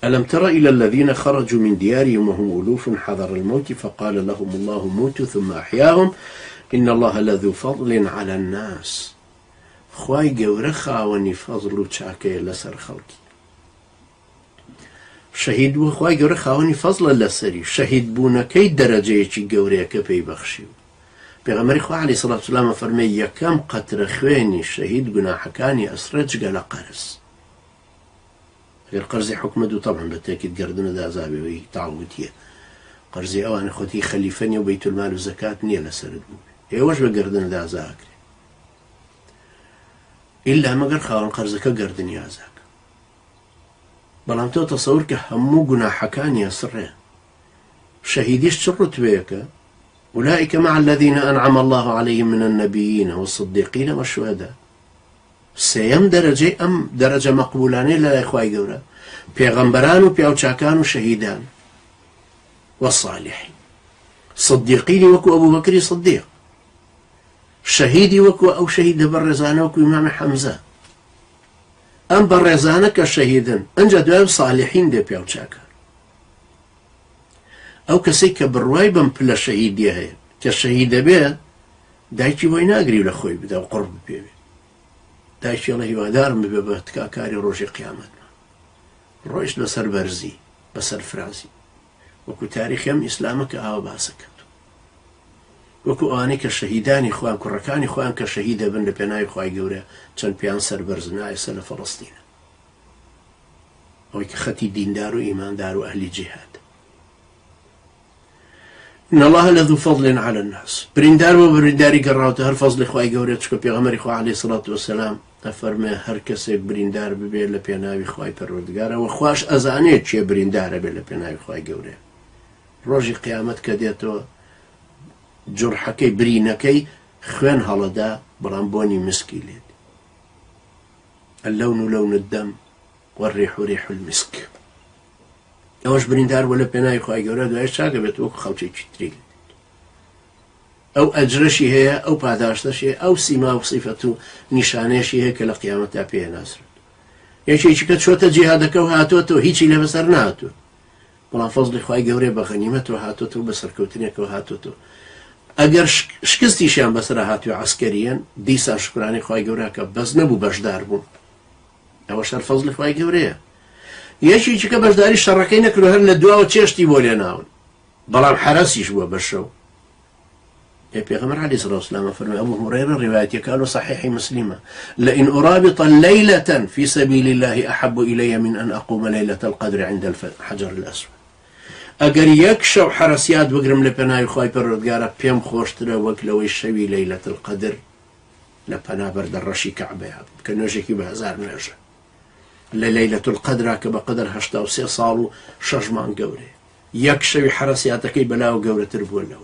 ألم تر إلى الذين خرجوا من ديارهم وهم ألوف حذر الموت فقال لهم الله موتوا ثم أحياهم إن الله لذو فضل على الناس. خواي گەورە خاوەنی فەزڵ و چاکەیە لەسەر خەڵکی. شەهید بووە خواي گەورە خاوەنی فەزڵە لەسەری. شەهید بوونەکەی دەرەجەیەکی گەورەیە کە پێی بەخشیوە. پێغەمبەری خوا عەلەیهی سەڵاتو وەسەلام فەرمێ یەکەم قەترە خوێنی شەهید گوناحەکانی ئەسرە جگە لە قەرز. ئەگەر قەرزی حکومەت و طبعا بەتاکید گەردنە دازابێەوەی تاڵگوتیە. قەرزی ئەوانە خۆتی خەلیفە نیە و بەیتولمال و زەکات نییە لەسەرت بوو. ئێوەش بە گەردنە دازاکرێ. إلا مەگەر خاوەن قەرزەکە گەردنی ئازاکە. بەڵام تۆ تەسەور کە هەموو گوناحەکانی ئەسڕێ. شەهیدیش چ ڕوتبەیەکە؟ أولئك مع الذين أنعم الله عليهم من النبيين والصديقين والشهداء. سيم درجة أم درجة مقبولان لا إخوائي قولا پیغمبران و پیاوچاکان و شهيدان والصالحين. صديقين وكو أبو بكر صديق. شهيدي وكو أو شهيد برزانة وكو إمام حمزة. أم برزانة كشهيدا أنجا دوام صالحين دي پیاوچاکان. أو كسيك برواي بمبلا شهيدية هي كشهيدة بيه دايتي وين أقري لخوي بدا وقرب بيه دايتي الله يوادار ببتكا كاري روجي قيامتنا رويش بسر برزي بسر فرازي وكو تاريخ يم إسلامك آو باسكت وكو آني كشهيداني خوان كركاني خوان كشهيدة بن لبناي خواي قوري چند بيان سر برزناي سر فلسطين أو كختي دين دارو إيمان دارو أهل جهاد. إن الله لذو فضل على الناس. برندار وبرنداري قراوت هر فضل خواهي قوري تشكو بيغمري خواه عليه الصلاة والسلام أفرمي هر كسي برندار ببير لبيناوي خواهي پروردگاره وخواش أزانيت چي برندار ببير لبيناوي خواهي قوري روجي قيامت كديتو جرحكي برينكي خوين هلدا برامبوني مسكي ليد. اللون لون الدم والريح ريح المسك. أوش برندار ولا بناي خواهي قوري دو ايش شاكا بيتوكو خوشي چتريل أو أجرشي هي أو باداشتشي أو سيما وصفته نشانيشي هي كلا قيامتها بيه ناسر يشي چكت شوتا جهادك وهاتوتو هيچي لبسر نهاتو بلان فضل خواهي قوري بغنيمتو هاتوتو بسر كوتنيك وهاتوتو أجر شكستي شان بسر هاتو عسكريا ديسا شكراني خواهي قوري بس نبو بشدار بون أوش الفضل خواهي قوري يشي چكا بشداري شركين كلو هر لدوا وچشتي بولي ناون بلان حرسيش بوا بشو پیغمبر عليه الصلاة والسلام فرمى أبو هريرة رواية قالوا صحيح مسلمة لئن أرابط ليلة في سبيل الله أحب إلي من أن أقوم ليلة القدر عند الحجر الأسود. أجر يكشو حرسيات بقرم لبناي خواي بردقارة بيم خوشترا وكلو الشوي ليلة القدر لبنا برد الرشي كعبة كنوجيكي بهزار نوجه لليلة القدر كبا قدر هشتا وسي صالو شجمان قوري يكشو حرسياتك بلاو قورة تربو اللو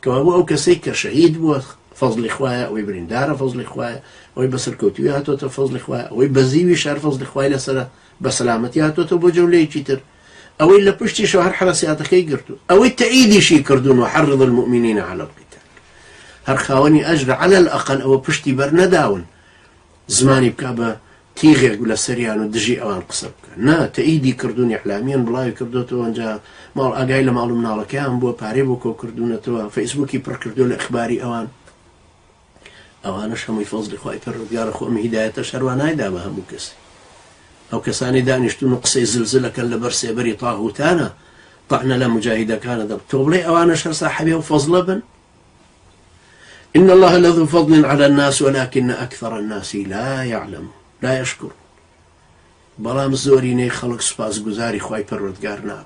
كوابو أو كسيك شهيد بو فضل إخوايا أو برندارة فضل إخوايا أو بسر كوتوياتو فضل إخوايا أو بزيوي شهر فضل إخوايا لسنة بسلامتياتو تبو جولي جيتر أو إلا بشتي شهر حرسياتك يقرتو أو التأيدي شي كردون وحرض المؤمنين على القتال هر خاوني أجر على الأقل أو بشتي برنداون زماني بكابا تيغي يقول سريان ودجي أوان قصبك نا تأيدي كردون إعلاميا بلاي كردوتو وانجا مال أقايل معلوم نالا كان بو باريبوكو كردونتو فيسبوكي بركردو الإخباري أوانش هم يفضل إخوائي بردقار أخو أم هداية شرواناي دابا همو كسي أو كساني دانشتو نقصي زلزلة كان لبرسي بري طاغوتانا طعنا لمجاهدة كان دب توبلي أوانش صاحبي وفضل بن إن الله لذو فضل على الناس ولكن أكثر الناس لا يعلم لا يشكر بلام زوريني خلق سپاس گزاري خواهي پروردگار نابن